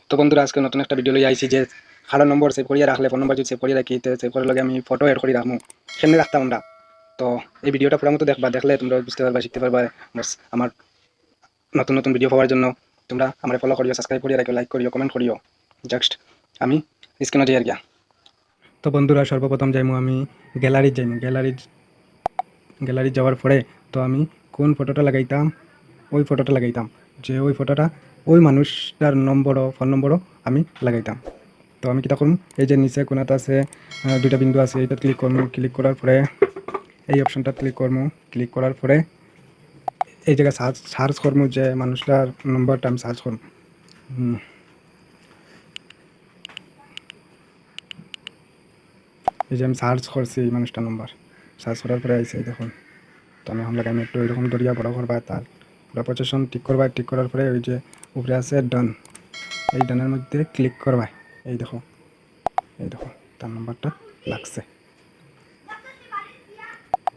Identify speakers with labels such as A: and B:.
A: তো বন্ধুরা আজকে নতুন একটা ভিডিও লই আইছি যে কারো নম্বর সেভ করিয়া রাখলে ফোন নম্বর যদি সেভ করিয়া রাখি তো সেভ করার লগে আমি ফটো এড করে রাখবো সেমনি রাখতাম আমরা। তো এই ভিডিওটা পুরো মতো দেখবা, দেখলে তোমরা বুঝতে পারবা, শিখতে পারবা। বাস আমার নতুন নতুন ভিডিও পাওয়ার জন্য তোমরা আমার ফলো করিও, সাবস্ক্রাইব করিয়া রাখিও, লাইক করিও, কমেন্ট করিও। জাস্ট আমি স্ক্রিনে যাই আর গিয়া। তো বন্ধুরা সর্বপ্রথম যাইমু আমি গ্যালারি যাইমু। গ্যালারি যাওয়ার পরে তো আমি কোন ফটোটা লাগাইতাম, ওই ফটোটা লাগাইতাম, যে ওই ফটোটা ওই মানুষটার নম্বরও ফোন নম্বরও আমি লাগাইতাম। তো আমি কিতা করম, এই যে নিচে কোনাতে আছে দুইটা বিন্দু আছে, এইটা ক্লিক করবো। ক্লিক করার পরে এই অপশনটা ক্লিক করবো। ক্লিক করার পরে এই জায়গায় সার্চ করবো, যে মানুষটার নম্বরটা আমি সার্চ করবো। এই যে আমি সার্চ করছি এই মানুষটার নম্বর, সার্চ করার পরে আইসে দেখুন। তো আমি এখন লাগাই একটু এরকম দরিয়া বড় করবা, তার পুরো পজিশন ঠিক করবা। ঠিক করার পরে ওই যে উপরে আছে ডান, এই ডানের মধ্যে ক্লিক করবা। এই দেখো তার নাম্বারটা লাগছে।